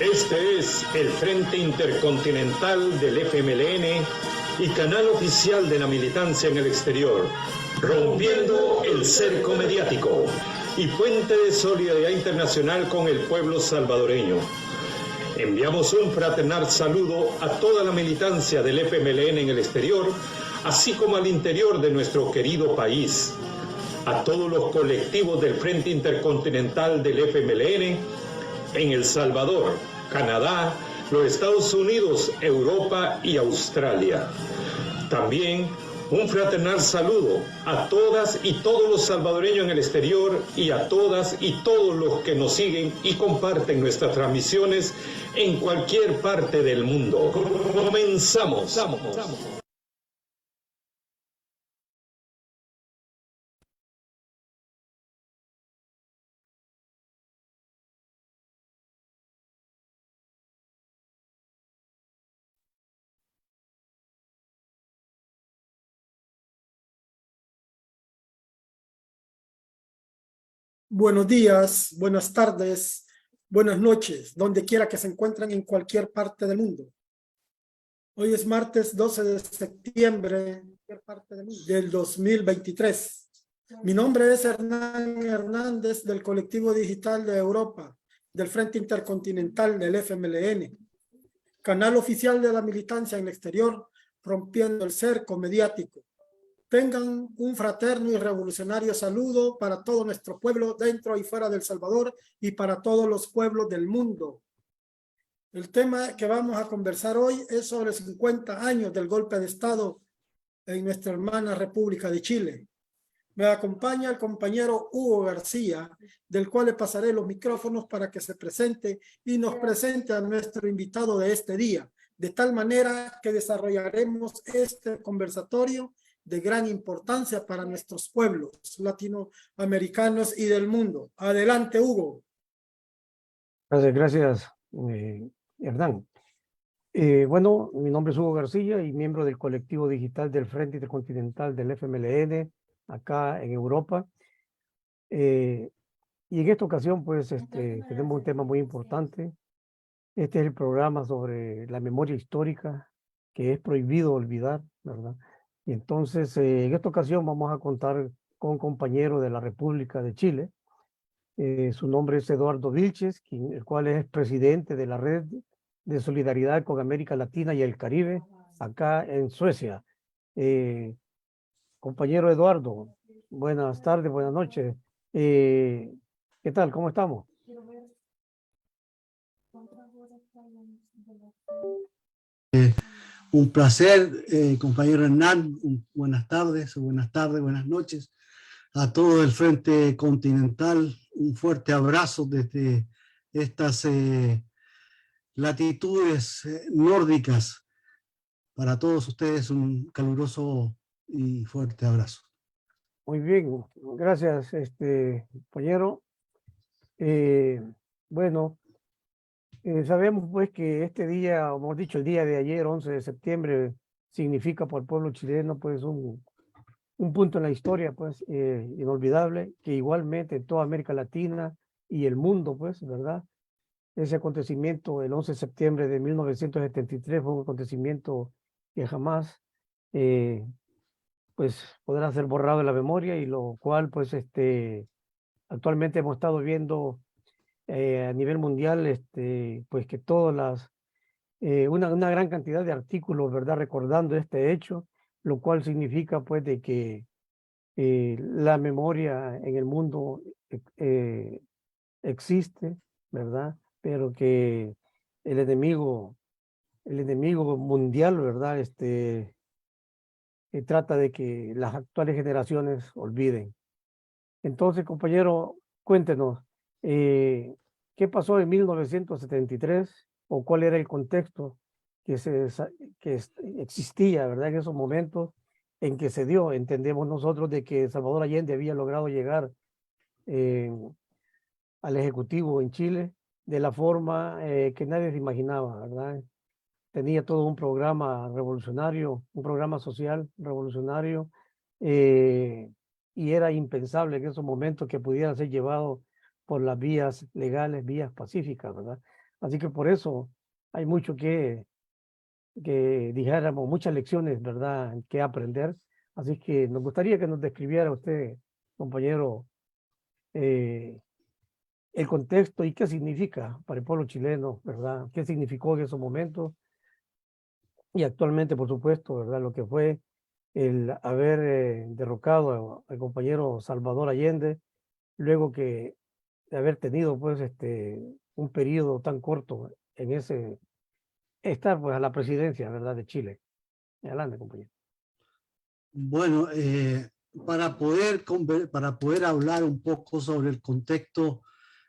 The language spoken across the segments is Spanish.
Este es el Frente Intercontinental del FMLN y canal oficial de la militancia en el exterior, rompiendo el cerco mediático y puente de solidaridad internacional con el pueblo salvadoreño. Enviamos un fraternal saludo a toda la militancia del FMLN en el exterior, así como al interior de nuestro querido país, a todos los colectivos del Frente Intercontinental del FMLN en El Salvador, Canadá, los Estados Unidos, Europa y Australia. También un fraternal saludo a todas y todos los salvadoreños en el exterior y a todas y todos los que nos siguen y comparten nuestras transmisiones en cualquier parte del mundo. Comenzamos. Buenos días, buenas tardes, buenas noches, donde quiera que se encuentren en cualquier parte del mundo. Hoy es martes 12 de septiembre del 2023. Mi nombre es Hernán Hernández del Colectivo Digital de Europa, del Frente Intercontinental del FMLN, canal oficial de la militancia en el exterior, rompiendo el cerco mediático. Tengan un fraterno y revolucionario saludo para todo nuestro pueblo dentro y fuera del Salvador y para todos los pueblos del mundo. El tema que vamos a conversar hoy es sobre 50 años del golpe de Estado en nuestra hermana República de Chile. Me acompaña el compañero Hugo García, del cual le pasaré los micrófonos para que se presente y nos presente a nuestro invitado de este día, de tal manera que desarrollaremos este conversatorio de gran importancia para nuestros pueblos latinoamericanos y del mundo. Adelante, Hugo. Gracias, Hernán. Bueno, mi nombre es Hugo García y miembro del colectivo digital del Frente Intercontinental del FMLN, acá en Europa. Y en esta ocasión, pues, tenemos un tema muy importante. Este es el programa sobre la memoria histórica, que es prohibido olvidar, ¿verdad? Y entonces, en esta ocasión vamos a contar con un compañero de la República de Chile. Su nombre es Eduardo Vilches, el cual es presidente de la Red de Solidaridad con América Latina y el Caribe, acá en Suecia. Compañero Eduardo, buenas tardes, buenas noches. ¿Qué tal? ¿Cómo estamos? Un placer, compañero Hernán. Buenas tardes, buenas noches a todo el Frente Continental. Un fuerte abrazo desde estas latitudes nórdicas. Para todos ustedes un caluroso y fuerte abrazo. Muy bien, gracias, compañero. Bueno, sabemos pues que este día, hemos dicho el día de ayer, 11 de septiembre, significa para el pueblo chileno pues un punto en la historia pues inolvidable, que igualmente en toda América Latina y el mundo pues, ¿verdad? Ese acontecimiento, el 11 de septiembre de 1973, fue un acontecimiento que jamás pues podrá ser borrado de la memoria, y lo cual pues actualmente hemos estado viendo a nivel mundial pues que todas las una gran cantidad de artículos, ¿verdad?, recordando este hecho, lo cual significa pues de que la memoria en el mundo existe, ¿verdad? Pero que el enemigo mundial, ¿verdad?, trata de que las actuales generaciones olviden. Entonces, compañero, cuéntenos, ¿qué pasó en 1973 o cuál era el contexto que existía, ¿verdad?, en esos momentos en que se dio? Entendemos nosotros de que Salvador Allende había logrado llegar al Ejecutivo en Chile de la forma que nadie se imaginaba, ¿verdad? Tenía todo un programa revolucionario, un programa social revolucionario, y era impensable en esos momentos que pudiera ser llevado por las vías legales, vías pacíficas, ¿verdad? Así que por eso hay mucho que dijéramos, muchas lecciones, ¿verdad?, que aprender. Así que nos gustaría que nos describiera usted, compañero, el contexto y qué significa para el pueblo chileno, ¿verdad? ¿Qué significó en esos momentos? Y actualmente, por supuesto, ¿verdad? Lo que fue el haber derrocado al compañero Salvador Allende, luego que de haber tenido, pues, un periodo tan corto en ese, estar, pues, a la presidencia, ¿verdad?, de Chile. Adelante, compañero. Bueno, para poder hablar un poco sobre el contexto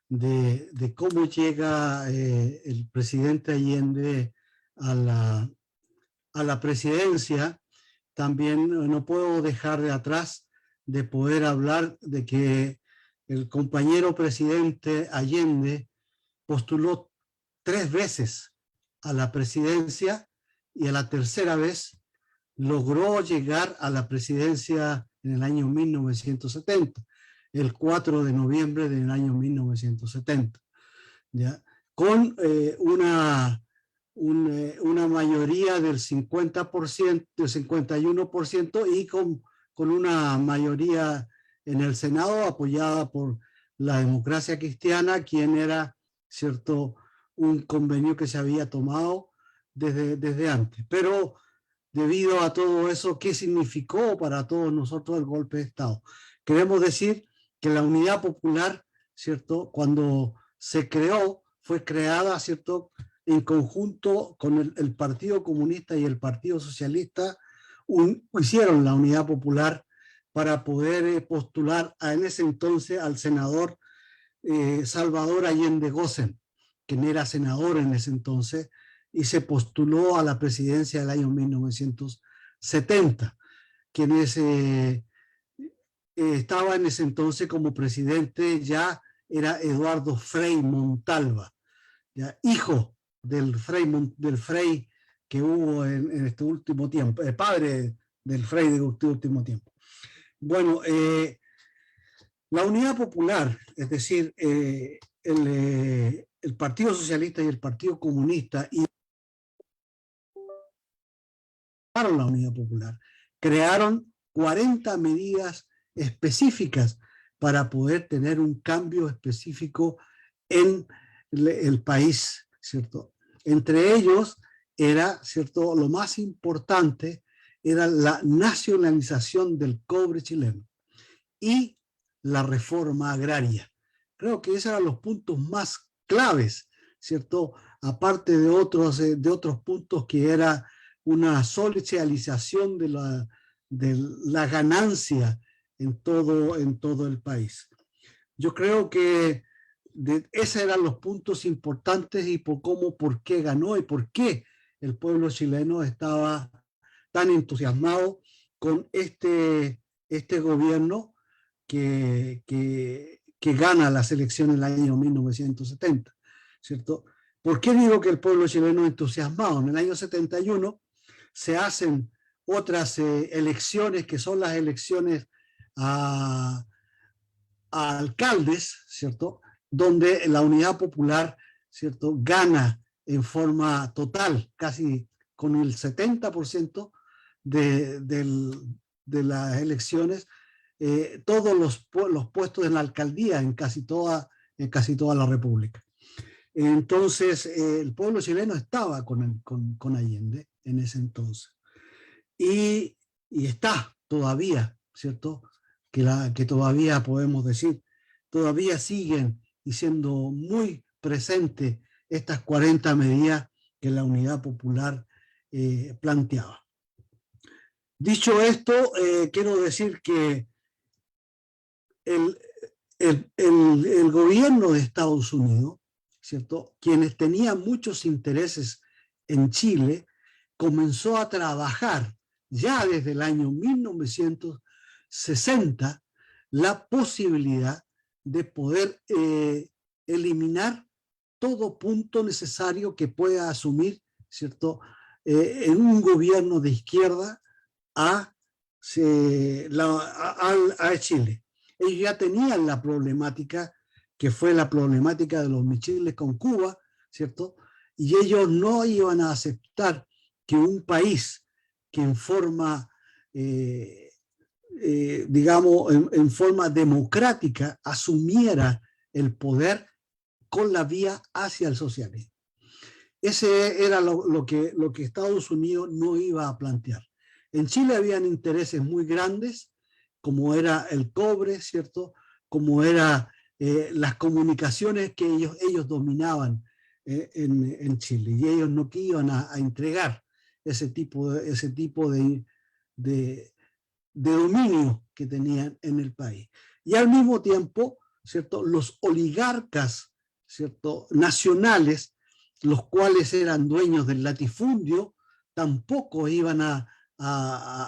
de cómo llega el presidente Allende a la presidencia, también no puedo dejar de atrás de poder hablar de que el compañero presidente Allende postuló 3 veces a la presidencia y a la tercera vez logró llegar a la presidencia en el año 1970, el 4 de noviembre del año 1970, ¿ya? Con una mayoría del 50%, del 51% y con una mayoría en el Senado apoyada por la Democracia Cristiana, quien era, cierto, un convenio que se había tomado desde antes. Pero debido a todo eso, ¿qué significó para todos nosotros el golpe de Estado? Queremos decir que la Unidad Popular, ¿cierto?, cuando se creó, fue creada, ¿cierto?, en conjunto con el Partido Comunista y el Partido Socialista, hicieron la Unidad Popular para poder postular en ese entonces al senador Salvador Allende Gossen, quien era senador en ese entonces, y se postuló a la presidencia del año 1970, quien estaba en ese entonces como presidente ya era Eduardo Frei Montalva, ya, hijo del Frei que hubo en este último tiempo, el padre del Frei de este último tiempo. Bueno, la Unidad Popular, es decir, el Partido Socialista y el Partido Comunista y la Unidad Popular crearon 40 medidas específicas para poder tener un cambio específico en el país, ¿cierto? Entre ellos era, ¿cierto?, lo más importante era la nacionalización del cobre chileno y la reforma agraria. Creo que esos eran los puntos más claves, ¿cierto? Aparte de otros puntos que era una socialización de la ganancia en todo el país. Yo creo que esos eran los puntos importantes y por qué ganó y por qué el pueblo chileno estaba tan entusiasmado con este gobierno que gana las elecciones en el año 1970, ¿cierto? ¿Por qué digo que el pueblo chileno entusiasmado? En el año 71 se hacen otras elecciones que son las elecciones a alcaldes, ¿cierto?, donde la Unidad Popular, ¿cierto?, gana en forma total, casi con el 70% de las elecciones, todos los puestos en la alcaldía en casi toda la República. Entonces, el pueblo chileno estaba con Allende en ese entonces. Y está todavía, ¿cierto?, que todavía podemos decir, todavía siguen y siendo muy presentes estas 40 medidas que la Unidad Popular planteaba. Dicho esto, quiero decir que el gobierno de Estados Unidos, ¿cierto?, quienes tenían muchos intereses en Chile, comenzó a trabajar ya desde el año 1960 la posibilidad de poder eliminar todo punto necesario que pueda asumir, ¿cierto?, en un gobierno de izquierda a Chile. Ellos ya tenían la problemática que fue la problemática de los misiles con Cuba, ¿cierto? Y ellos no iban a aceptar que un país que en forma, digamos, en forma democrática asumiera el poder con la vía hacia el socialismo. Ese era lo que Estados Unidos no iba a plantear. En Chile habían intereses muy grandes, como era el cobre, ¿cierto? Como era las comunicaciones que ellos dominaban en Chile, y ellos no iban a entregar ese tipo de dominio que tenían en el país. Y al mismo tiempo, ¿cierto?, los oligarcas, ¿cierto?, nacionales, los cuales eran dueños del latifundio, tampoco iban a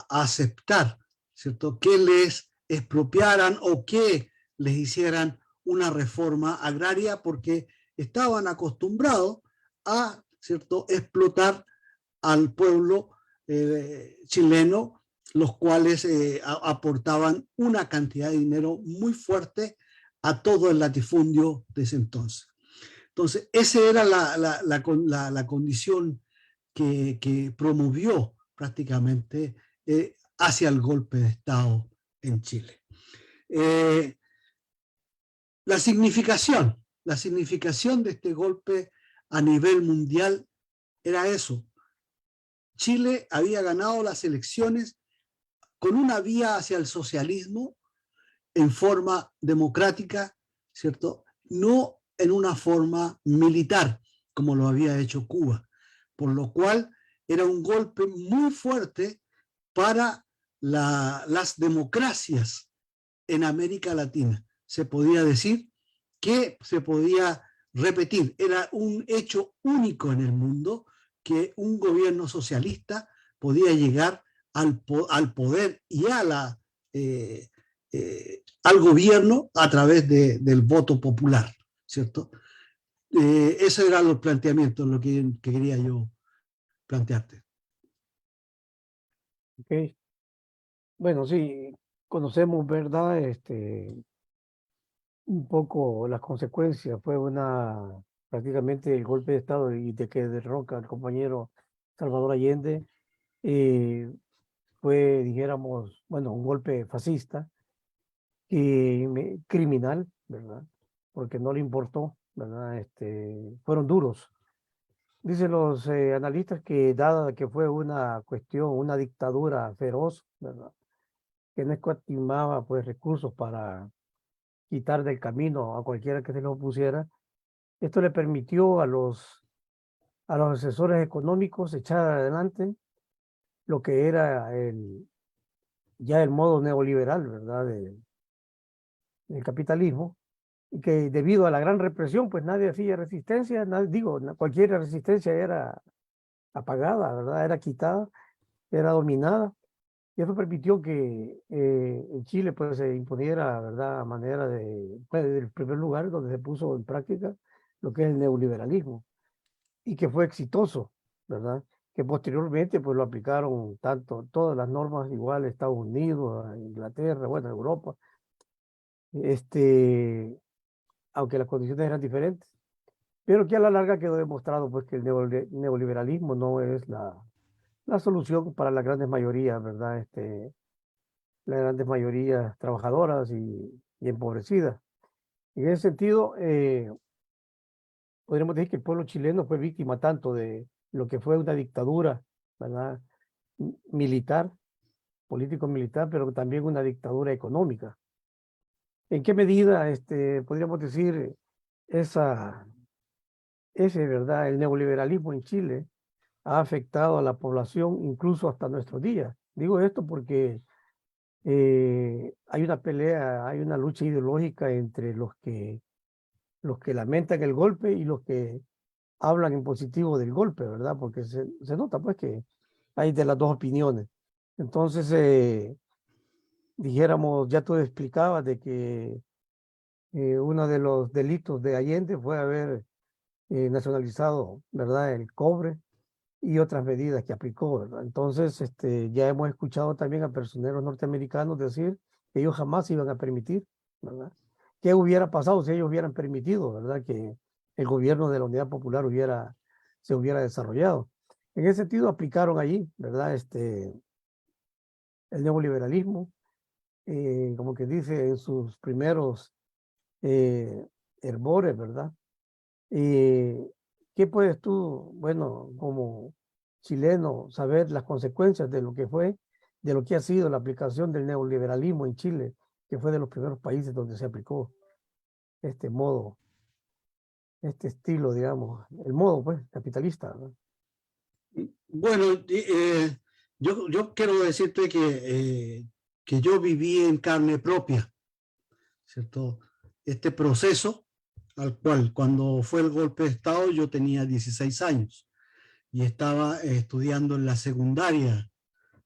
aceptar, ¿cierto?, que les expropiaran o que les hicieran una reforma agraria, porque estaban acostumbrados a, ¿cierto?, explotar al pueblo chileno, los cuales aportaban una cantidad de dinero muy fuerte a todo el latifundio de ese entonces. Entonces, esa era la condición que promovió prácticamente hacia el golpe de Estado en Chile. La significación de este golpe a nivel mundial era eso. Chile había ganado las elecciones con una vía hacia el socialismo en forma democrática, ¿cierto? No en una forma militar, como lo había hecho Cuba, por lo cual era un golpe muy fuerte para las democracias en América Latina. Se podía decir que se podía repetir, era un hecho único en el mundo que un gobierno socialista podía llegar al poder y al gobierno a través del voto popular, ¿cierto? Esos eran los planteamientos, lo que quería yo plantearte. Ok. Bueno, sí, conocemos, ¿verdad? Un poco las consecuencias. Fue prácticamente el golpe de Estado y de que derroca al compañero Salvador Allende. Fue, dijéramos, bueno, un golpe fascista y criminal, ¿verdad? Porque no le importó, ¿verdad? Fueron duros. Dicen los analistas que dada que fue una cuestión, una dictadura feroz, ¿verdad?, que no escatimaba pues recursos para quitar del camino a cualquiera que se lo opusiera, esto le permitió a los asesores económicos echar adelante lo que era ya el modo neoliberal, ¿verdad?, del capitalismo, y que debido a la gran represión, pues nadie hacía resistencia, cualquier resistencia era apagada, ¿verdad?, era quitada, era dominada, y eso permitió que en Chile pues se imponiera, ¿verdad?, a manera pues, del primer lugar donde se puso en práctica lo que es el neoliberalismo, y que fue exitoso, ¿verdad?, que posteriormente pues lo aplicaron todas las normas iguales, Estados Unidos, a Inglaterra, bueno, Europa, aunque las condiciones eran diferentes, pero que a la larga quedó demostrado pues que el neoliberalismo no es la solución para las grandes mayorías, ¿verdad? Las grandes mayorías trabajadoras y empobrecidas. En ese sentido, podríamos decir que el pueblo chileno fue víctima tanto de lo que fue una dictadura, ¿verdad?, militar, político-militar, pero también una dictadura económica. ¿En qué medida podríamos decir ¿verdad?, el neoliberalismo en Chile ha afectado a la población incluso hasta nuestros días? Digo esto porque hay una pelea, hay una lucha ideológica entre los que lamentan el golpe y los que hablan en positivo del golpe, ¿verdad? Porque se nota pues que hay de las dos opiniones. Entonces, dijéramos, ya tú explicabas de que uno de los delitos de Allende fue haber nacionalizado, ¿verdad?, el cobre y otras medidas que aplicó, ¿verdad? Entonces, ya hemos escuchado también a personeros norteamericanos decir que ellos jamás iban a permitir, ¿verdad?, ¿qué hubiera pasado si ellos hubieran permitido, verdad, que el gobierno de la Unidad Popular se hubiera desarrollado? En ese sentido aplicaron allí, ¿verdad? El neoliberalismo, como que dice, en sus primeros hervores, ¿verdad? ¿Qué puedes tú, bueno, como chileno, saber las consecuencias de lo que fue, de lo que ha sido la aplicación del neoliberalismo en Chile, que fue de los primeros países donde se aplicó este modo, este estilo, digamos, el modo, pues, capitalista, ¿no? Bueno, yo quiero decirte que yo viví en carne propia, ¿cierto? Este proceso al cual cuando fue el golpe de Estado yo tenía 16 años y estaba estudiando en la secundaria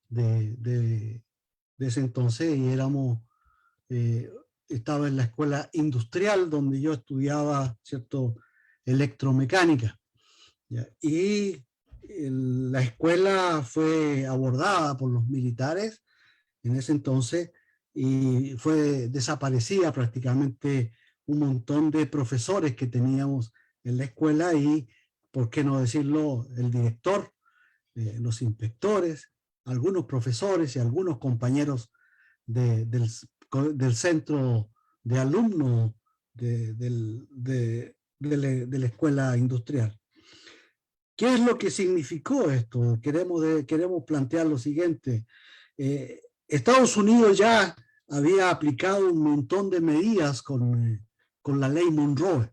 de ese entonces y estaba en la escuela industrial donde yo estudiaba, ¿cierto?, electromecánica. ¿Ya? Y la escuela fue abordada por los militares en ese entonces y fue desaparecida prácticamente un montón de profesores que teníamos en la escuela y, por qué no decirlo, el director, los inspectores, algunos profesores y algunos compañeros del centro de alumnos de la escuela industrial. ¿Qué es lo que significó esto? Queremos plantear lo siguiente. Estados Unidos ya había aplicado un montón de medidas con la ley Monroe.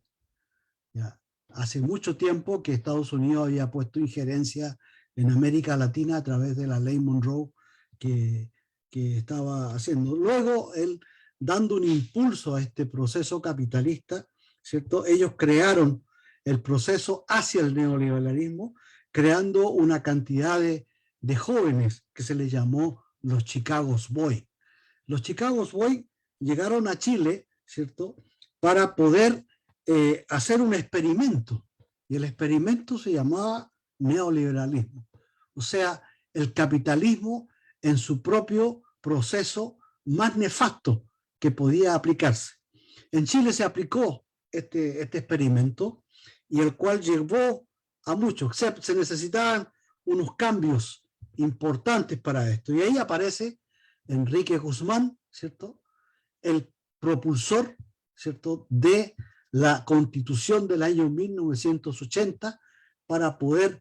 ¿Ya? Hace mucho tiempo que Estados Unidos había puesto injerencia en América Latina a través de la ley Monroe que estaba haciendo. Luego, él, dando un impulso a este proceso capitalista, ¿cierto? Ellos crearon el proceso hacia el neoliberalismo, creando una cantidad de jóvenes que se les llamó los Chicago Boys. Los Chicago Boys llegaron a Chile, ¿cierto?, para poder hacer un experimento. Y el experimento se llamaba neoliberalismo. O sea, el capitalismo en su propio proceso más nefasto que podía aplicarse. En Chile se aplicó este experimento y el cual llevó a muchos. Se necesitaban unos cambios importantes para esto. Y ahí aparece Enrique Guzmán, ¿cierto?, el propulsor, ¿cierto?, de la Constitución del año 1980 para poder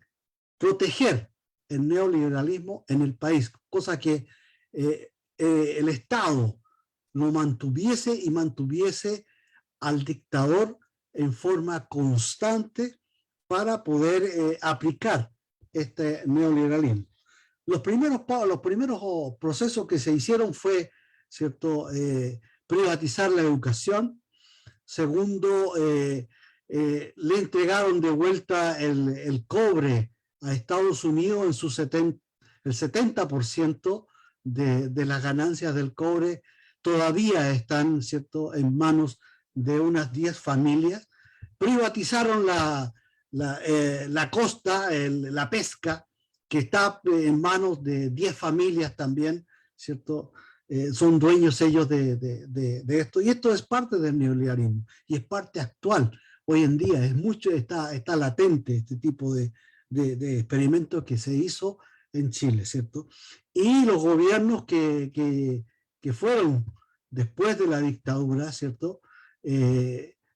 proteger el neoliberalismo en el país, cosa que el Estado no mantuviese y mantuviese al dictador en forma constante para poder aplicar este neoliberalismo. Los primeros procesos que se hicieron fue, ¿cierto?, privatizar la educación. Segundo, le entregaron de vuelta el cobre a Estados Unidos en el 70% de las ganancias del cobre todavía están, ¿cierto?, en manos de unas 10 familias. Privatizaron la costa, la pesca, que está en manos de 10 familias también, ¿cierto? Son dueños ellos de esto. Y esto es parte del neoliberalismo y es parte actual. Hoy en día está latente este tipo de experimentos que se hizo en Chile, ¿cierto? Y los gobiernos que fueron después de la dictadura, ¿cierto?,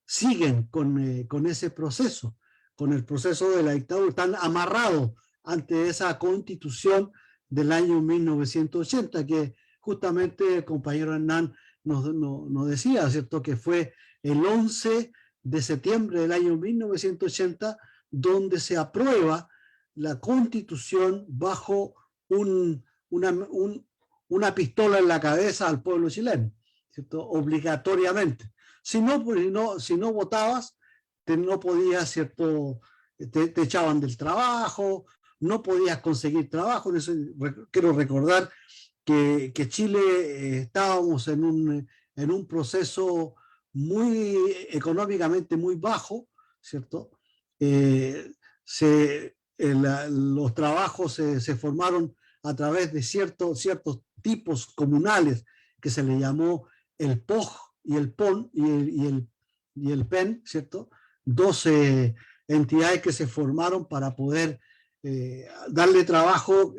siguen con ese proceso, con el proceso de la dictadura, están amarrados ante esa constitución del año 1980, que justamente el compañero Hernán nos decía, ¿cierto?, que fue el 11 de septiembre del año 1980 donde se aprueba la constitución bajo una pistola en la cabeza al pueblo chileno, ¿cierto?, obligatoriamente. Si no votabas, no podías, ¿cierto?, te echaban del trabajo, no podías conseguir trabajo. Eso, quiero recordar que Chile estábamos en un proceso económicamente muy bajo, ¿cierto? Los trabajos se formaron a través de ciertos tipos comunales que se le llamó el POG y el PON y el PEN, ¿cierto? 12 entidades que se formaron para poder darle trabajo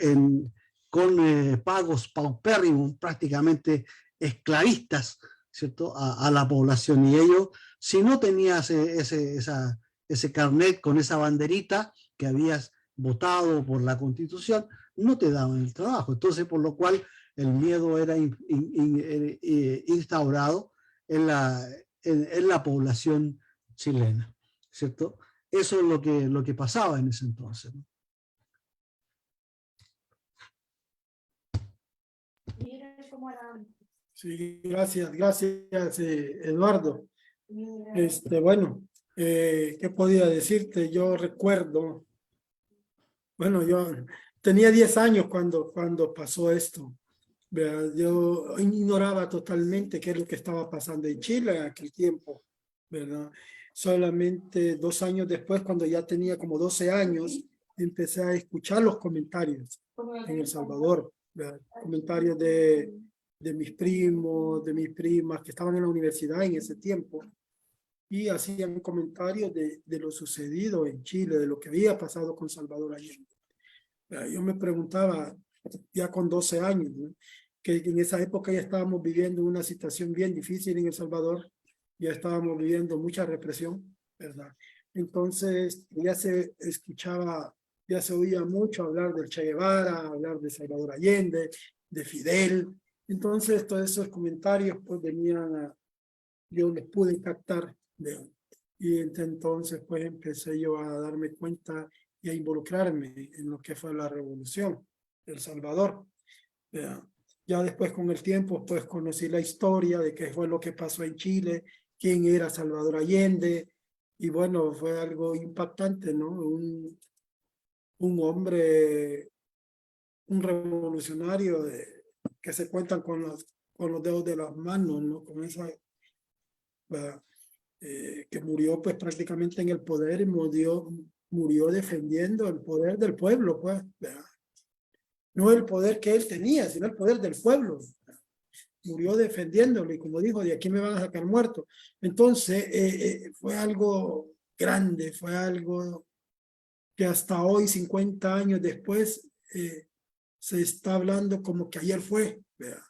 con pagos paupérrimos, prácticamente esclavistas, ¿cierto? A la población. Y ellos, si no tenías ese carnet con esa banderita que habías votado por la Constitución, no te daban el trabajo. Entonces, por lo cual el miedo era instaurado en la población chilena, ¿cierto? Eso es lo que pasaba en ese entonces, ¿no? Sí, gracias, Eduardo. Bueno, ¿qué podía decirte? Yo recuerdo, bueno, yo tenía 10 años cuando pasó esto. ¿Verdad? Yo ignoraba totalmente qué es lo que estaba pasando en Chile en aquel tiempo, ¿verdad? Solamente 2 años después, cuando ya tenía como 12 años, empecé a escuchar los comentarios en El Salvador, ¿verdad? Comentarios de mis primos, de mis primas que estaban en la universidad en ese tiempo y hacían comentarios de lo sucedido en Chile, de lo que había pasado con Salvador Allende. Yo me preguntaba, ya con 12 años, ¿no? Que en esa época ya estábamos viviendo una situación bien difícil en El Salvador, ya estábamos viviendo mucha represión, ¿verdad? Entonces ya se escuchaba, ya se oía mucho hablar del Che Guevara, hablar de Salvador Allende, de Fidel. Entonces todos esos comentarios pues venían yo los pude captar, ¿verdad? Y entonces pues empecé yo a darme cuenta y a involucrarme en lo que fue la revolución de El Salvador, ¿verdad? Ya después con el tiempo pues conocí la historia de qué fue lo que pasó en Chile, quién era Salvador Allende, y bueno, fue algo impactante, ¿no? Un hombre, un revolucionario que se cuentan con los dedos de las manos, ¿no? Con esa, que murió pues prácticamente en el poder y murió defendiendo el poder del pueblo, pues, ¿verdad? No el poder que él tenía, sino el poder del pueblo. Murió defendiéndolo y como dijo, de aquí me van a sacar muerto. Entonces, fue algo grande, fue algo que hasta hoy, 50 años después, se está hablando como que ayer fue, ¿verdad?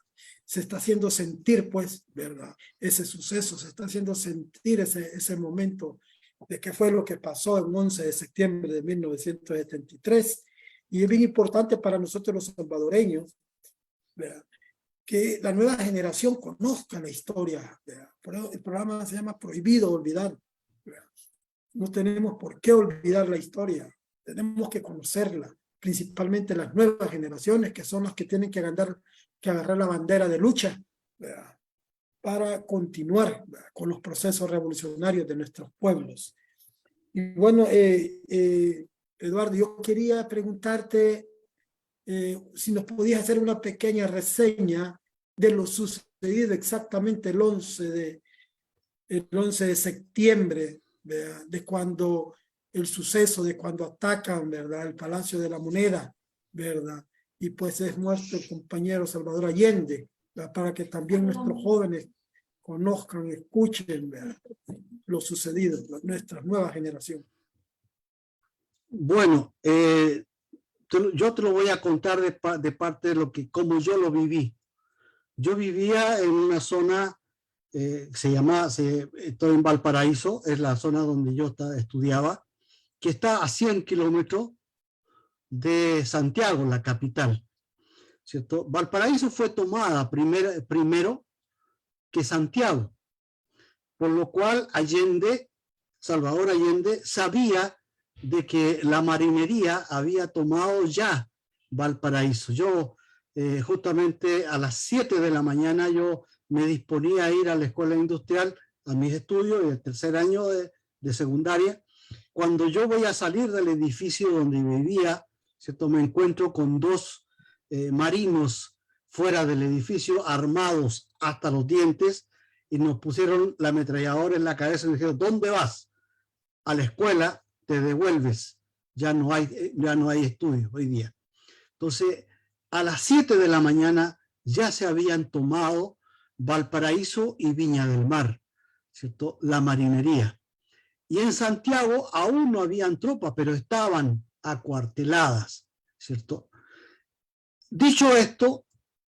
Se está haciendo sentir, pues, ¿verdad? Ese suceso, se está haciendo sentir ese momento de qué fue lo que pasó el 11 de septiembre de 1973. Y es bien importante para nosotros los salvadoreños, ¿verdad? Que la nueva generación conozca la historia, ¿verdad? El programa se llama Prohibido Olvidar, ¿verdad? No tenemos por qué olvidar la historia, tenemos que conocerla, principalmente las nuevas generaciones, que son las que tienen que agarrar la bandera de lucha, ¿verdad? Para continuar, ¿verdad? Con los procesos revolucionarios de nuestros pueblos. Y bueno, Eduardo, yo quería preguntarte si nos podías hacer una pequeña reseña de lo sucedido exactamente el 11 de septiembre, ¿verdad? De cuando el suceso, de cuando atacan, ¿verdad? El Palacio de la Moneda, ¿verdad? Y pues es nuestro compañero Salvador Allende, ¿verdad? Para que también nuestros jóvenes conozcan, escuchen, ¿verdad? Lo sucedido, nuestra nueva generación. Bueno, yo te lo voy a contar de parte de como yo lo viví. Yo vivía en una zona, estoy en Valparaíso, es la zona donde yo estudiaba, que está a 100 kilómetros de Santiago, la capital, ¿cierto? Valparaíso fue tomada primero que Santiago, por lo cual Salvador Allende, sabía de que la marinería había tomado ya Valparaíso. Yo justamente a las 7 de la mañana yo me disponía a ir a la escuela industrial a mis estudios del tercer año de secundaria. Cuando yo voy a salir del edificio donde vivía, ¿cierto? Me encuentro con 2 marinos fuera del edificio armados hasta los dientes y nos pusieron la ametralladora en la cabeza y me dijeron, ¿dónde vas? A la escuela, te devuelves, ya no hay estudios hoy día. Entonces, a las 7 de la mañana ya se habían tomado Valparaíso y Viña del Mar, ¿cierto? La marinería. Y en Santiago aún no habían tropas, pero estaban acuarteladas, ¿cierto? Dicho esto,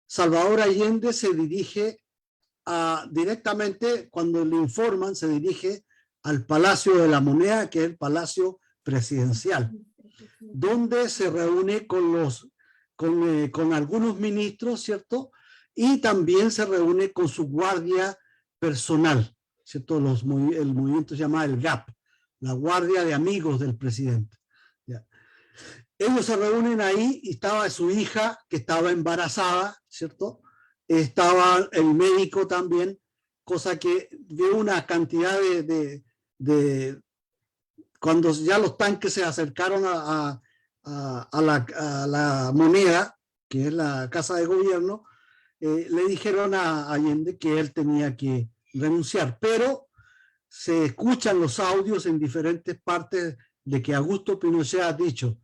Salvador Allende se dirige directamente, cuando le informan, se dirige al Palacio de la Moneda, que es el Palacio Presidencial, donde se reúne con algunos ministros, ¿cierto? Y también se reúne con su guardia personal, ¿cierto? El movimiento se llama el GAP, la guardia de amigos del presidente. ¿Ya? Ellos se reúnen ahí y estaba su hija, que estaba embarazada, ¿cierto? Estaba el médico también, cosa que dio una cantidad cuando ya los tanques se acercaron a la Moneda, que es la casa de gobierno, le dijeron a Allende que él tenía que renunciar, pero se escuchan los audios en diferentes partes de que Augusto Pinochet ha dicho,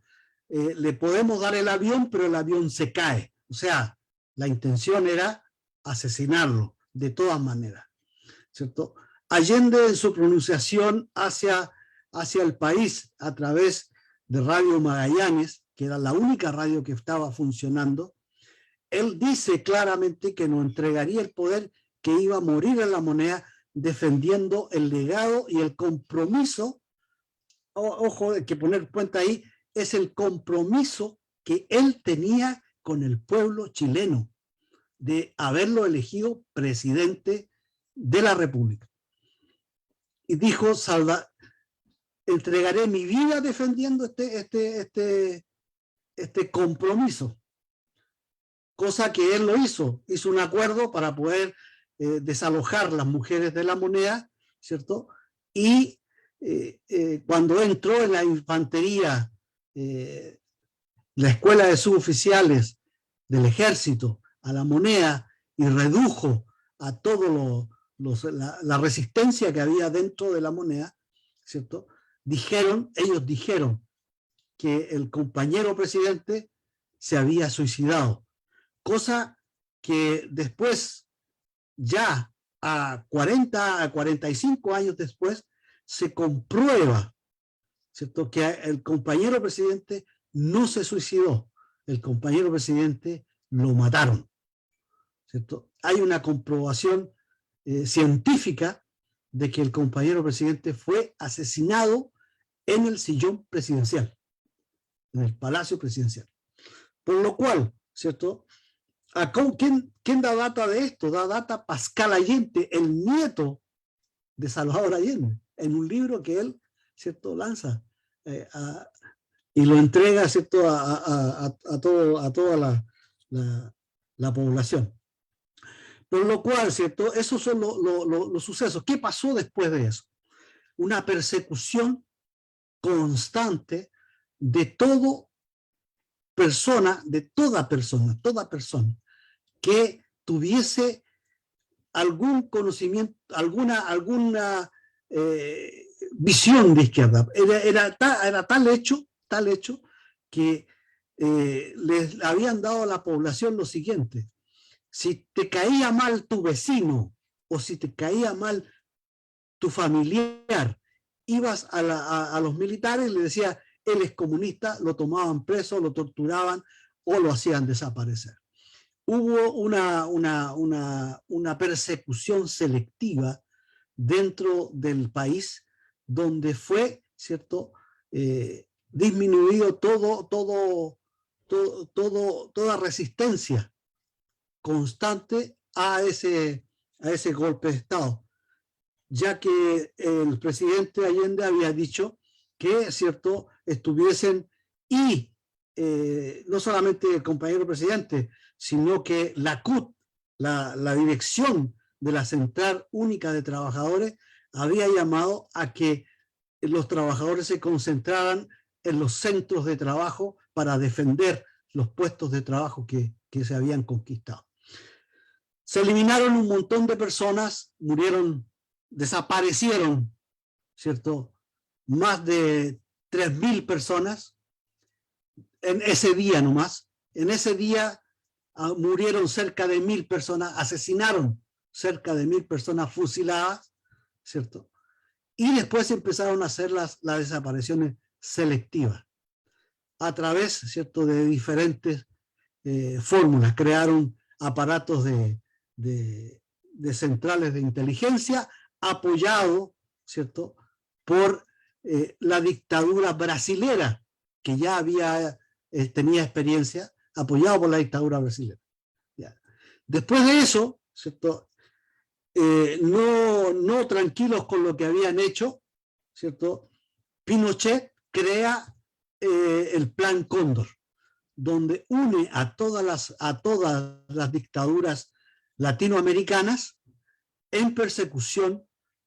le podemos dar el avión, pero el avión se cae. O sea, la intención era asesinarlo de todas maneras, ¿cierto? Allende, en su pronunciación hacia el país a través de Radio Magallanes, que era la única radio que estaba funcionando, él dice claramente que no entregaría el poder, que iba a morir en la Moneda defendiendo el legado y el compromiso. Ojo, hay que poner cuenta ahí, es el compromiso que él tenía con el pueblo chileno de haberlo elegido presidente de la República. Y dijo, entregaré mi vida defendiendo este compromiso. Cosa que él lo hizo un acuerdo para poder desalojar las mujeres de la Moneda, ¿cierto? Y cuando entró en la infantería, la escuela de suboficiales del ejército a la Moneda y redujo a todo la resistencia que había dentro de la Moneda, ¿cierto? Ellos dijeron que el compañero presidente se había suicidado, cosa que después, ya a 45 años después, se comprueba, ¿cierto?, que el compañero presidente no se suicidó, el compañero presidente lo mataron, ¿cierto? Hay una comprobación científica de que el compañero presidente fue asesinado en el sillón presidencial, en el Palacio Presidencial. Por lo cual, ¿cierto? ¿Quién da data de esto? Da data Pascal Allende, el nieto de Salvador Allende, en un libro que él, ¿cierto?, lanza y lo entrega, ¿cierto?, a toda la población. Por lo cual, ¿cierto?, esos son los sucesos. ¿Qué pasó después de eso? Una persecución constante de toda persona que tuviese algún conocimiento, alguna visión de izquierda. Era tal hecho que les habían dado a la población lo siguiente: si te caía mal tu vecino o si te caía mal tu familiar, ibas a los militares y le decías, él es comunista, lo tomaban preso, lo torturaban o lo hacían desaparecer. Hubo una persecución selectiva dentro del país, donde fue, ¿cierto?, disminuido toda resistencia constante a ese golpe de Estado, ya que el presidente Allende había dicho que, ¿cierto?, estuviesen, y no solamente el compañero presidente, sino que la CUT, la dirección de la Central Única de Trabajadores, había llamado a que los trabajadores se concentraran en los centros de trabajo para defender los puestos de trabajo que se habían conquistado. Se eliminaron un montón de personas, murieron, desaparecieron, ¿cierto?, más de 3.000 personas en ese día nomás. En ese día murieron cerca de 1.000 personas, asesinaron cerca de 1000 personas fusiladas, ¿cierto? Y después empezaron a hacer las desapariciones selectivas a través, ¿cierto?, de diferentes fórmulas. Crearon aparatos de centrales de inteligencia apoyado, ¿cierto?, por la dictadura brasilera, que ya tenía experiencia, apoyado por la dictadura brasilera. ¿Ya? Después de eso, ¿cierto?, no tranquilos con lo que habían hecho, ¿cierto?, Pinochet crea el Plan Cóndor, donde une a todas las dictaduras latinoamericanas en persecución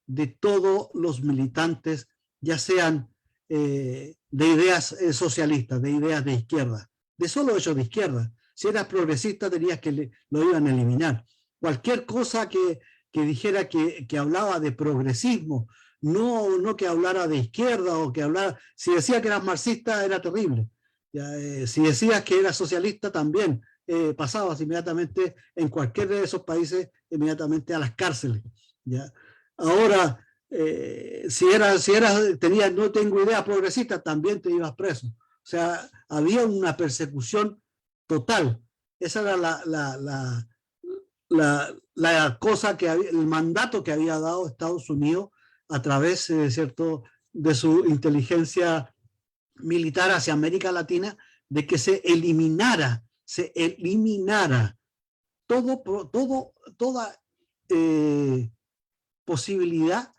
de todos los militantes, ya sean de ideas socialistas, de ideas de izquierda, de solo ellos de izquierda. Si eras progresista tenías que lo iban a eliminar. Cualquier cosa que dijera que hablaba de progresismo, no que hablara de izquierda o que hablara, si decía que eras marxista era terrible. Ya, si decías que eras socialista también pasabas inmediatamente en cualquiera de esos países inmediatamente a las cárceles. ¿Ya? Ahora, tenías no tengo idea progresista, también te ibas preso. O sea, había una persecución total. Esa era la cosa el mandato que había dado Estados Unidos a través, ¿cierto?, de su inteligencia militar hacia América Latina, de que se eliminara toda posibilidad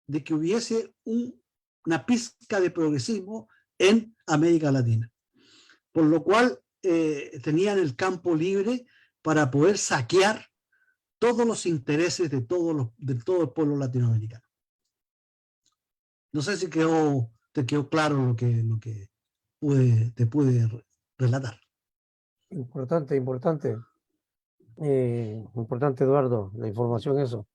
de que hubiese una pizca de progresismo en América Latina. Por lo cual tenían el campo libre para poder saquear todos los intereses de todo el pueblo latinoamericano. No sé si te quedó claro lo que te pude relatar. Importante, importante. Importante, Eduardo, la información, eso.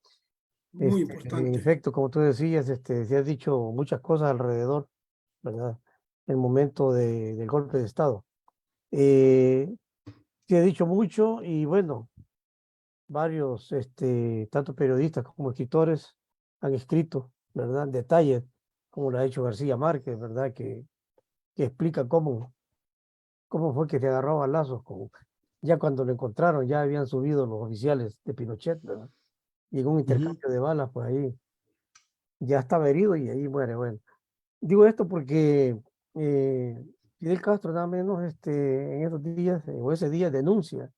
Muy En importante. efecto, como tú decías, se has dicho muchas cosas alrededor, ¿verdad? El momento del golpe de Estado. Se ha dicho mucho y bueno, varios, tanto periodistas como escritores han escrito, ¿verdad? Detalles, como lo ha hecho García Márquez, ¿verdad? Que explica cómo fue que se agarró a balazos, ya cuando lo encontraron, ya habían subido los oficiales de Pinochet, ¿verdad? Y en un intercambio de balas, pues ahí ya estaba herido y ahí muere. Bueno, digo esto porque Fidel Castro, nada menos, en esos días, o ese día, denuncia,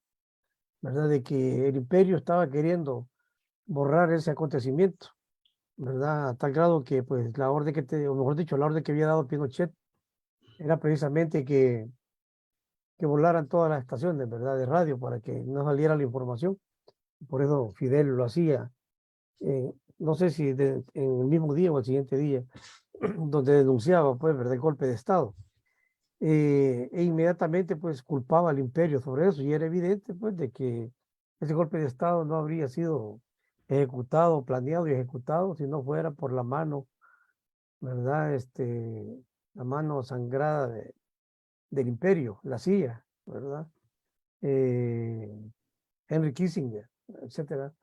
¿verdad?, de que el imperio estaba queriendo borrar ese acontecimiento, ¿verdad? A tal grado que, pues, la orden o mejor dicho, la orden que había dado Pinochet era precisamente que volaran todas las estaciones, ¿verdad?, de radio para que no saliera la información. Por eso Fidel lo hacía, no sé si en el mismo día o el siguiente día, donde denunciaba, pues, ¿verdad?, el golpe de Estado. E inmediatamente, pues, culpaba al imperio sobre eso, y era evidente, pues, de que ese golpe de Estado no habría sido ejecutado, planeado y ejecutado, si no fuera por la mano, ¿verdad?, la mano sangrada del imperio, la CIA, ¿verdad? Henry Kissinger, etcétera,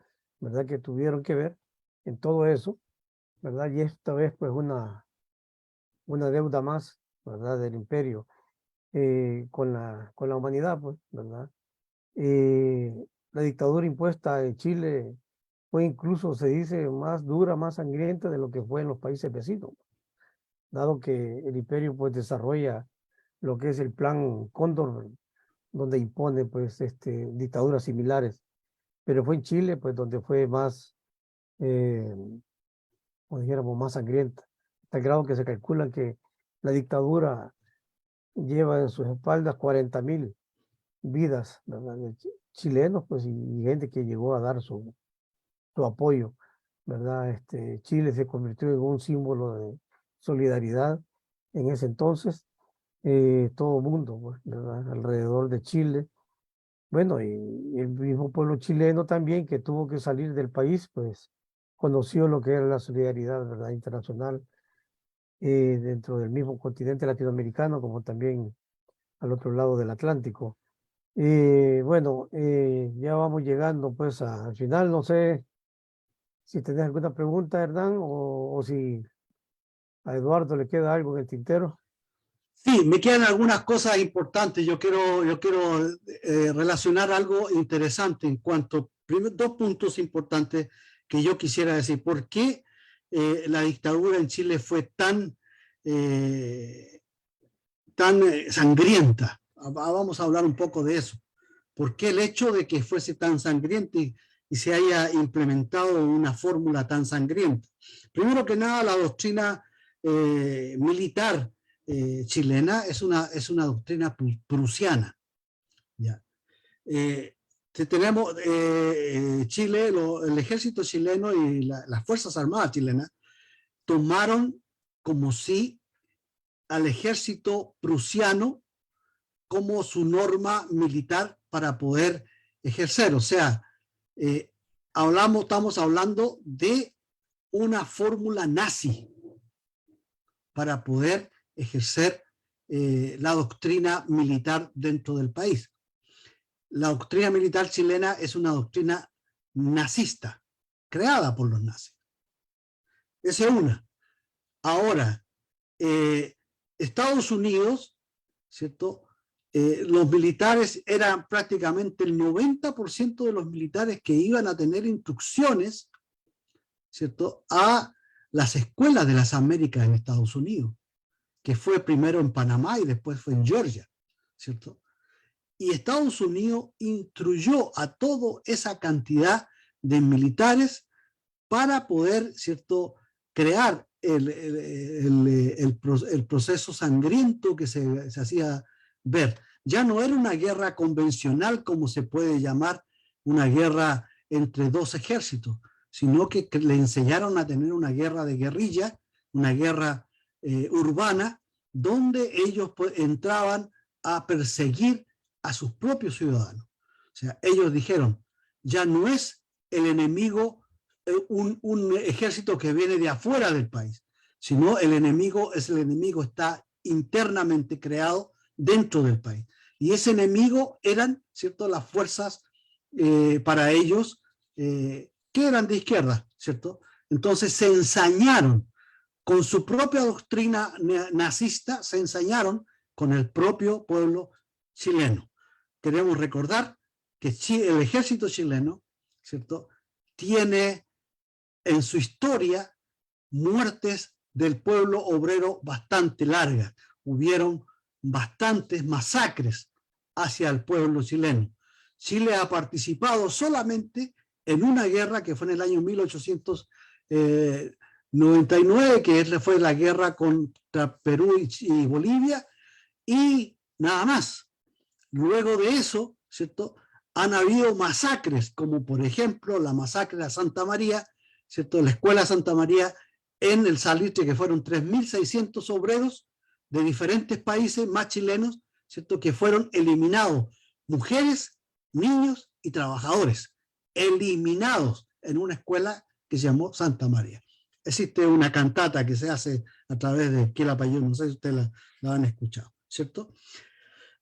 ¿verdad?, que tuvieron que ver en todo eso, ¿verdad? Y esta vez, pues, una deuda más, ¿verdad?, del imperio con la humanidad, pues, ¿verdad? La dictadura impuesta en Chile fue incluso, se dice, más dura, más sangrienta de lo que fue en los países vecinos, dado que el imperio, pues, desarrolla lo que es el Plan Cóndor, donde impone, pues, dictaduras similares, pero fue en Chile, pues, donde fue más, como dijéramos, más sangrienta, hasta el grado que se calcula que la dictadura lleva en sus espaldas 40.000 vidas, ¿verdad?, de chilenos, pues, y gente que llegó a dar su apoyo, ¿verdad? Chile se convirtió en un símbolo de solidaridad en ese entonces, todo el mundo, pues, ¿verdad?, alrededor de Chile. Bueno, y el mismo pueblo chileno también, que tuvo que salir del país, pues conoció lo que era la solidaridad, ¿verdad?, internacional, dentro del mismo continente latinoamericano, como también al otro lado del Atlántico. Bueno, ya vamos llegando, pues, al final. No sé Si tenés alguna pregunta, Hernán, o si a Eduardo le queda algo en el tintero. Sí, me quedan algunas cosas importantes. Yo quiero relacionar algo interesante en cuanto a dos puntos importantes que yo quisiera decir. ¿Por qué la dictadura en Chile fue tan sangrienta? Vamos a hablar un poco de eso. ¿Por qué el hecho de que fuese tan sangrienta y se haya implementado una fórmula tan sangrienta? Primero que nada, la doctrina militar chilena es una doctrina prusiana. ¿Ya? Tenemos Chile, el ejército chileno y las Fuerzas Armadas chilenas tomaron como sí al ejército prusiano como su norma militar para poder ejercer. O sea, estamos hablando de una fórmula nazi para poder ejercer la doctrina militar dentro del país. La doctrina militar chilena es una doctrina nazista, creada por los nazis. Esa es una. Ahora, Estados Unidos, ¿cierto? Los militares eran prácticamente el 90% de los militares que iban a tener instrucciones, ¿cierto?, a las escuelas de las Américas en Estados Unidos, que fue primero en Panamá y después fue en Georgia, ¿cierto? Y Estados Unidos instruyó a toda esa cantidad de militares para poder, ¿cierto?, crear el proceso sangriento que se hacía ver. Ya no era una guerra convencional como se puede llamar una guerra entre dos ejércitos, sino que le enseñaron a tener una guerra de guerrilla, una guerra urbana, donde ellos entraban a perseguir a sus propios ciudadanos. O sea, ellos dijeron, ya no es el enemigo un ejército que viene de afuera del país, sino el enemigo está internamente creado dentro del país. Y ese enemigo eran, ¿cierto?, las fuerzas para ellos que eran de izquierda, ¿cierto? Entonces se ensañaron con su propia doctrina nazista, se ensañaron con el propio pueblo chileno. Queremos recordar que el ejército chileno, ¿cierto?, tiene en su historia muertes del pueblo obrero bastante largas. Hubieron bastantes masacres hacia el pueblo chileno. Chile ha participado solamente en una guerra que fue en el año 1899, que fue la guerra contra Perú y Bolivia, y nada más. Luego de eso, ¿cierto?, han habido masacres, como por ejemplo la masacre de Santa María, ¿cierto?, la escuela Santa María en el Salitre, que fueron 3.600 obreros de diferentes países, más chilenos, ¿cierto?, que fueron eliminados, mujeres, niños y trabajadores, eliminados en una escuela que se llamó Santa María. Existe una cantata que se hace a través de Quilapayún, no sé si ustedes la han escuchado, ¿cierto?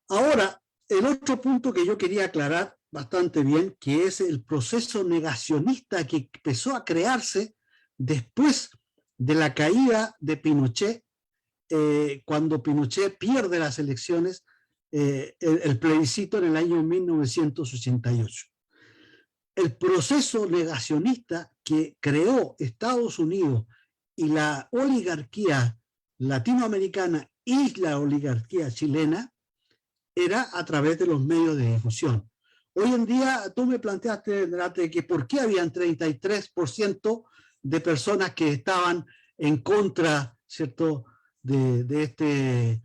Ahora, el otro punto que yo quería aclarar bastante bien, que es el proceso negacionista que empezó a crearse después de la caída de Pinochet, cuando Pinochet pierde las elecciones, el plebiscito en el año 1988. El proceso negacionista que creó Estados Unidos y la oligarquía latinoamericana y la oligarquía chilena era a través de los medios de difusión. Hoy en día, tú me planteaste, que por qué habían 33% de personas que estaban en contra, ¿cierto?, de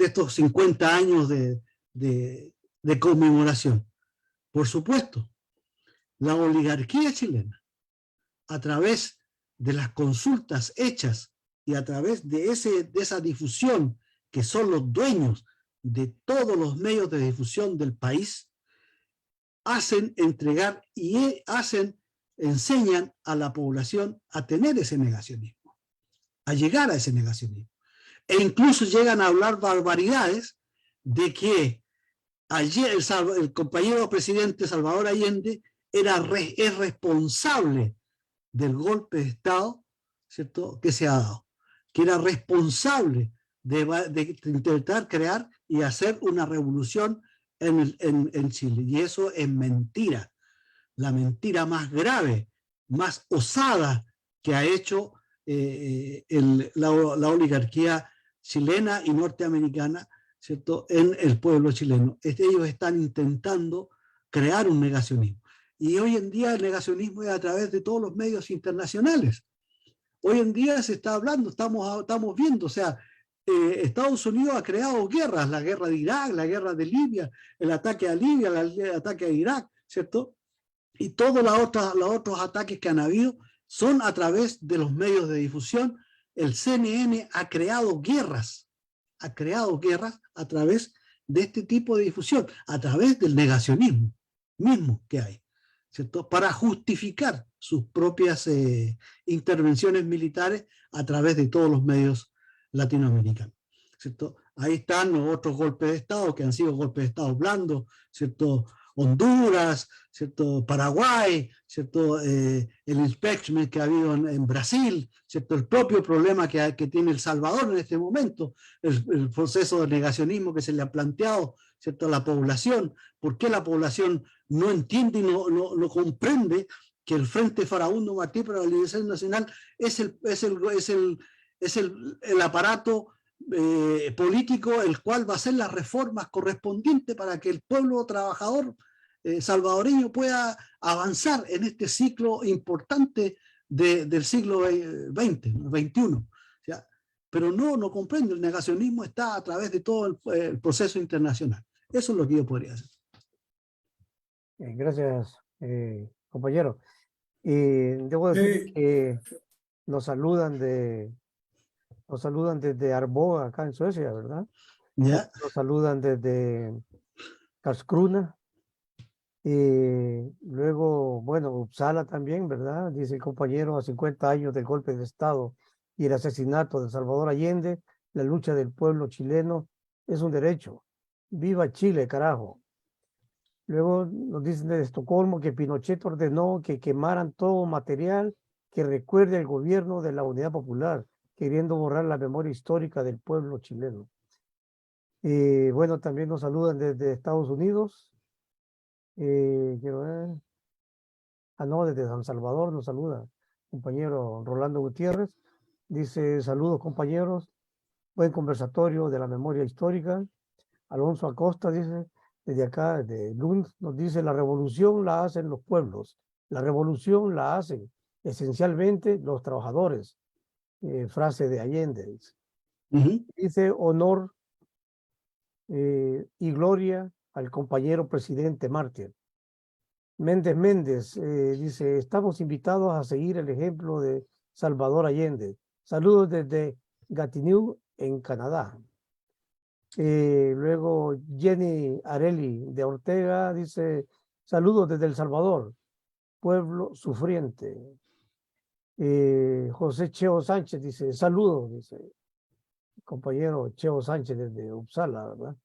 estos 50 años de conmemoración. Por supuesto, la oligarquía chilena, a través de las consultas hechas y a través de esa difusión, que son los dueños de todos los medios de difusión del país, hacen entregar y enseñan a la población a tener ese negacionismo, a llegar a ese negacionismo. E incluso llegan a hablar barbaridades de que ayer el compañero presidente Salvador Allende es responsable del golpe de Estado, ¿cierto?, que se ha dado, que era responsable de intentar crear y hacer una revolución en Chile. Y eso es mentira, la mentira más grave, más osada que ha hecho la oligarquía chilena y norteamericana, ¿cierto?, en el pueblo chileno. Ellos están intentando crear un negacionismo. Y hoy en día el negacionismo es a través de todos los medios internacionales. Hoy en día se está hablando, estamos viendo, o sea, Estados Unidos ha creado guerras, la guerra de Irak, la guerra de Libia, el ataque a Libia, el ataque a Irak, ¿cierto? Y todos los otros ataques que han habido son a través de los medios de difusión. El CNN ha creado guerras a través de este tipo de difusión, a través del negacionismo mismo que hay, ¿cierto?, para justificar sus propias intervenciones militares a través de todos los medios latinoamericanos, ¿cierto? Ahí están los otros golpes de Estado que han sido golpes de Estado blandos, ¿cierto? Honduras, ¿cierto?, Paraguay, ¿cierto?, el impeachment que ha habido en Brasil, ¿cierto?, el propio problema que tiene El Salvador en este momento, el proceso de negacionismo que se le ha planteado, ¿cierto?, a la población. ¿Por qué la población no entiende y no comprende que el Frente Farabundo Martí para la Liberación Nacional es el aparato político el cual va a hacer las reformas correspondientes para que el pueblo trabajador salvadoreño pueda avanzar en este ciclo importante del siglo XX, XXI? ¿Ya? Pero no comprende, el negacionismo está a través de todo el proceso internacional. Eso es lo que yo podría hacer. Gracias, compañero. Debo decir que nos saludan desde Arboga, acá en Suecia, ¿verdad? ¿Ya? Nos saludan desde Karlskrona. Luego, bueno, Uppsala también, ¿verdad? Dice el compañero, a 50 años del golpe de Estado y el asesinato de Salvador Allende, la lucha del pueblo chileno es un derecho. ¡Viva Chile, carajo! Luego nos dicen de Estocolmo que Pinochet ordenó que quemaran todo material que recuerde al gobierno de la Unidad Popular, queriendo borrar la memoria histórica del pueblo chileno. Bueno, también nos saludan desde Estados Unidos. Quiero ver. No, desde San Salvador nos saluda compañero Rolando Gutiérrez. Dice, saludos compañeros, buen conversatorio de la memoria histórica. Alonso Acosta dice, desde acá, de Lund, nos dice, la revolución la hacen los pueblos, la revolución la hacen esencialmente los trabajadores. Frase de Allende. Dice, honor y gloria al compañero presidente mártir. Méndez dice, estamos invitados a seguir el ejemplo de Salvador Allende. Saludos desde Gatineau, en Canadá. Luego Jenny Areli de Ortega dice, saludos desde El Salvador, pueblo sufriente. José Cheo Sánchez dice, saludos, dice compañero Cheo Sánchez desde Uppsala, ¿verdad?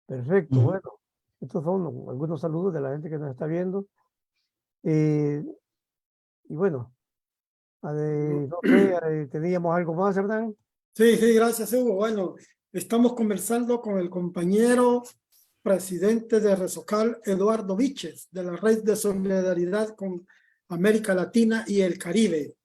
Perfecto, bueno, estos son algunos saludos de la gente que nos está viendo. Y bueno, no sé, ¿teníamos algo más, Hernán? Sí, gracias, Hugo. Bueno, estamos conversando con el compañero presidente de Resocal, Eduardo Víchez, de la Red de Solidaridad con América Latina y el Caribe.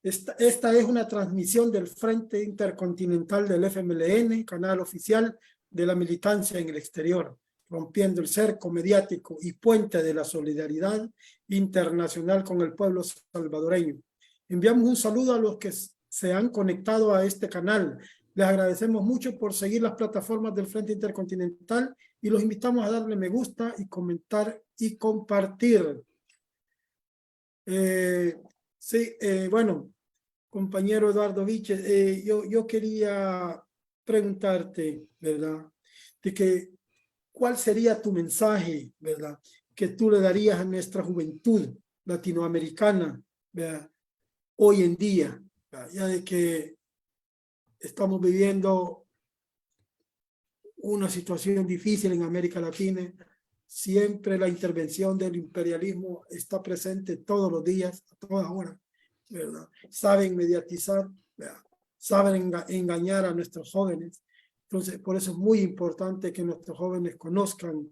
Esta es una transmisión del Frente Intercontinental del FMLN, canal oficial de la militancia en el exterior, rompiendo el cerco mediático y puente de la solidaridad internacional con el pueblo salvadoreño. Enviamos un saludo a los que se han conectado a este canal. Les agradecemos mucho por seguir las plataformas del Frente Intercontinental y los invitamos a darle me gusta y comentar y compartir. Bueno, compañero Eduardo Víchez, yo quería preguntarte, ¿verdad? De que, ¿cuál sería tu mensaje, ¿verdad?, que tú le darías a nuestra juventud latinoamericana, ¿verdad?, hoy en día, ¿verdad?, ya de que estamos viviendo una situación difícil en América Latina, siempre la intervención del imperialismo está presente todos los días, a todas horas, ¿verdad? Saben mediatizar, ¿verdad? Saben engañar a nuestros jóvenes. Entonces, por eso es muy importante que nuestros jóvenes conozcan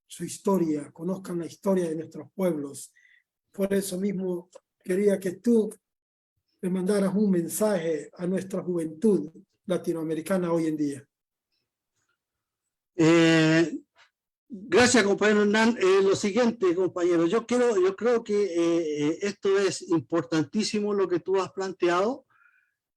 su historia, conozcan la historia de nuestros pueblos. Por eso mismo quería que tú le mandaras un mensaje a nuestra juventud latinoamericana hoy en día. Gracias, compañero Hernán. Lo siguiente, compañero, yo creo que esto es importantísimo lo que tú has planteado,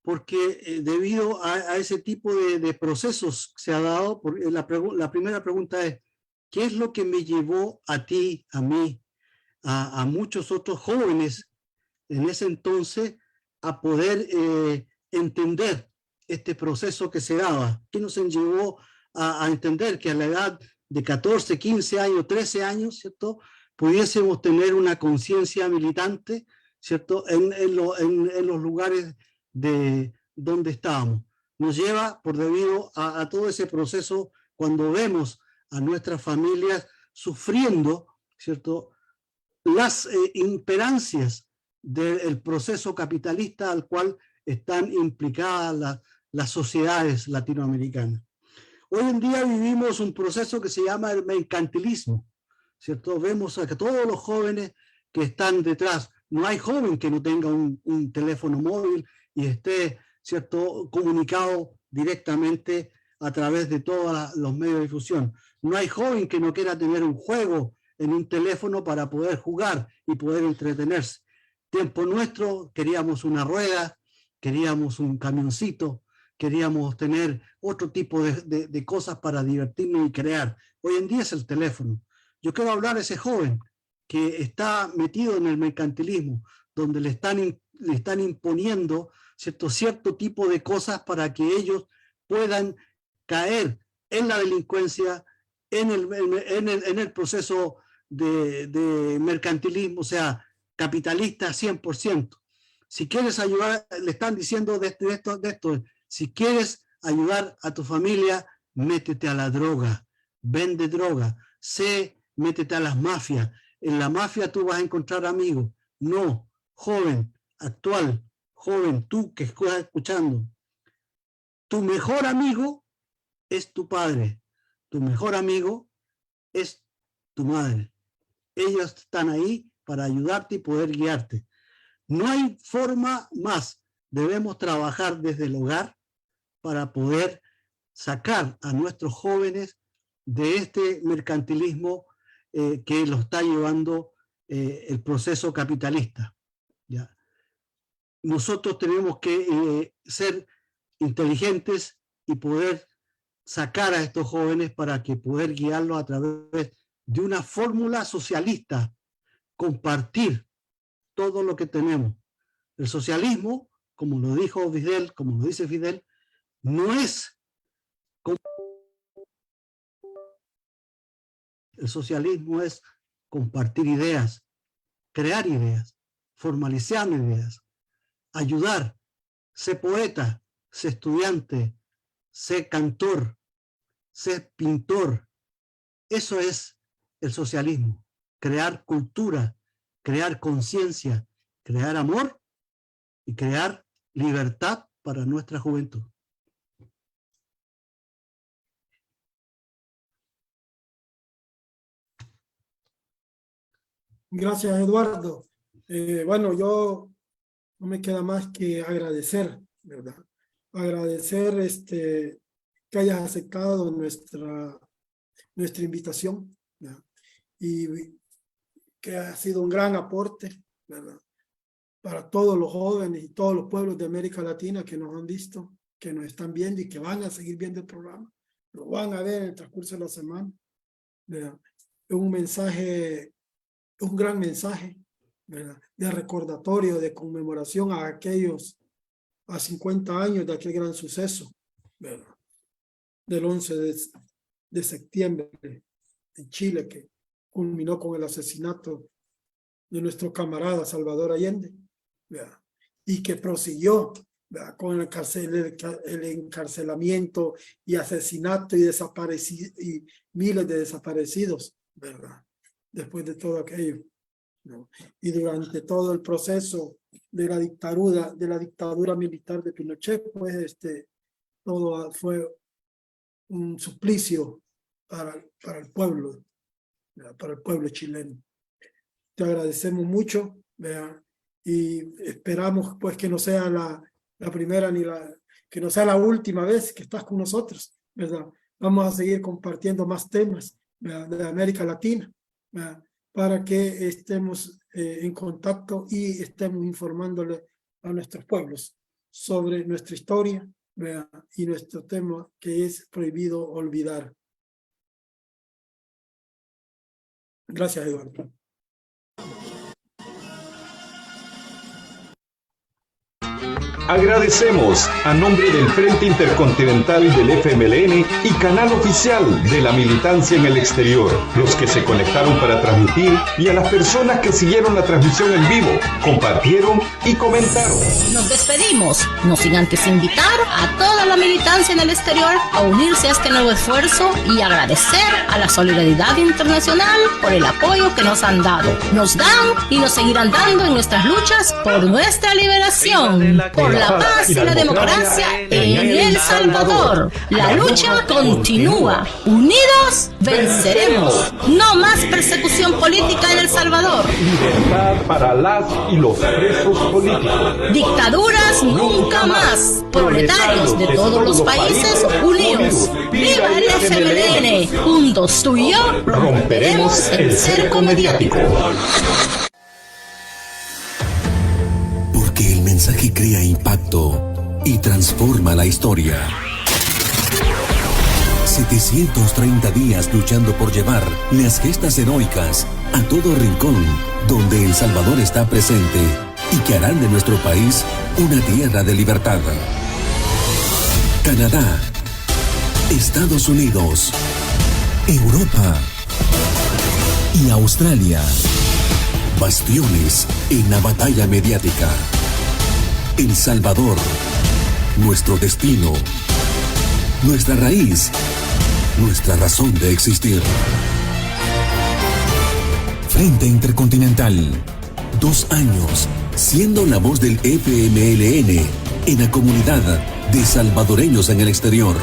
porque debido a ese tipo de procesos que se ha dado, la primera pregunta es, ¿qué es lo que me llevó a ti, a mí, a muchos otros jóvenes en ese entonces a poder entender este proceso que se daba? ¿Qué nos llevó a entender que a la edad de 14, 15 años, 13 años, ¿cierto?, pudiésemos tener una conciencia militante, ¿cierto?, en los lugares de donde estábamos? Nos lleva por debido a todo ese proceso cuando vemos a nuestras familias sufriendo, ¿cierto?, las imperancias del proceso capitalista al cual están implicadas las sociedades latinoamericanas. Hoy en día vivimos un proceso que se llama el mercantilismo, ¿cierto? Vemos a que todos los jóvenes que están detrás, no hay joven que no tenga un teléfono móvil y esté, ¿cierto?, comunicado directamente a través de todos los medios de difusión. No hay joven que no quiera tener un juego en un teléfono para poder jugar y poder entretenerse. Tiempo nuestro queríamos una rueda, queríamos un camioncito, queríamos tener otro tipo de cosas para divertirnos y crear. Hoy en día es el teléfono. Yo quiero hablar a ese joven que está metido en el mercantilismo, donde le están imponiendo cierto tipo de cosas para que ellos puedan caer en la delincuencia, en el proceso de mercantilismo, o sea, capitalista 100%. Si quieres ayudar, le están diciendo de esto, si quieres ayudar a tu familia, métete a la droga, vende droga, métete a las mafias. En la mafia tú vas a encontrar amigos. No, joven, actual, joven, tú que estás escuchando, tu mejor amigo es tu padre, tu mejor amigo es tu madre. Ellos están ahí para ayudarte y poder guiarte. No hay forma más. Debemos trabajar desde el hogar para poder sacar a nuestros jóvenes de este mercantilismo que lo está llevando el proceso capitalista. ¿Ya? Nosotros tenemos que ser inteligentes y poder sacar a estos jóvenes para que poder guiarlos a través de una fórmula socialista, compartir todo lo que tenemos. El socialismo, como lo dijo Fidel, como lo dice Fidel, no es... El socialismo es compartir ideas, crear ideas, formalizar ideas, ayudar, ser poeta, ser estudiante, ser cantor, ser pintor. Eso es el socialismo, crear cultura, crear conciencia, crear amor y crear libertad para nuestra juventud. Gracias, Eduardo. Bueno, yo no me queda más que agradecer, ¿verdad? Agradecer que hayas aceptado nuestra invitación, ¿verdad? Y que ha sido un gran aporte, ¿verdad?, para todos los jóvenes y todos los pueblos de América Latina que nos han visto, que nos están viendo y que van a seguir viendo el programa, lo van a ver en el transcurso de la semana, ¿verdad? Es un mensaje, un gran mensaje, ¿verdad?, de recordatorio, de conmemoración a aquellos, a 50 años de aquel gran suceso, ¿verdad?, del 11 de septiembre en Chile, que culminó con el asesinato de nuestro camarada Salvador Allende, ¿verdad?, y que prosiguió ¿verdad? Con el encarcelamiento y asesinato y y miles de desaparecidos, ¿verdad? Después de todo aquello, ¿no? Y durante todo el proceso de la dictadura militar de Pinochet, pues todo fue un suplicio para el pueblo, ¿verdad? Para el pueblo chileno. Te agradecemos mucho, ¿verdad? Y esperamos pues que no sea la primera que no sea la última vez que estás con nosotros, ¿verdad? Vamos a seguir compartiendo más temas, ¿verdad? De América Latina, ¿verdad? Para que estemos en contacto y estemos informándole a nuestros pueblos sobre nuestra historia, ¿verdad? Y nuestro tema que es prohibido olvidar. Gracias, Eduardo. Agradecemos a nombre del Frente Intercontinental del FMLN y canal oficial de la militancia en el exterior, los que se conectaron para transmitir y a las personas que siguieron la transmisión en vivo, compartieron y comentaron. Nos despedimos, no sin antes invitar a toda la militancia en el exterior a unirse a este nuevo esfuerzo y agradecer a la solidaridad internacional por el apoyo que nos han dado. Nos dan y nos seguirán dando en nuestras luchas por nuestra liberación, por la paz y la democracia en El Salvador. La lucha continúa. Unidos venceremos. No más persecución política en El Salvador. Libertad para las y los presos políticos. Dictaduras nunca más. Proletarios de todos los países unidos. ¡Viva el FMLN! Juntos tú y yo romperemos el cerco mediático. Porque el mensaje crea impacto y transforma la historia. 730 días luchando por llevar las gestas heroicas a todo rincón donde El Salvador está presente y que harán de nuestro país una tierra de libertad. Canadá, Estados Unidos, Europa y Australia. Bastiones en la batalla mediática. El Salvador, nuestro destino, nuestra raíz, nuestra razón de existir. Frente Intercontinental, 2 años siendo la voz del FMLN en la comunidad de salvadoreños en el exterior.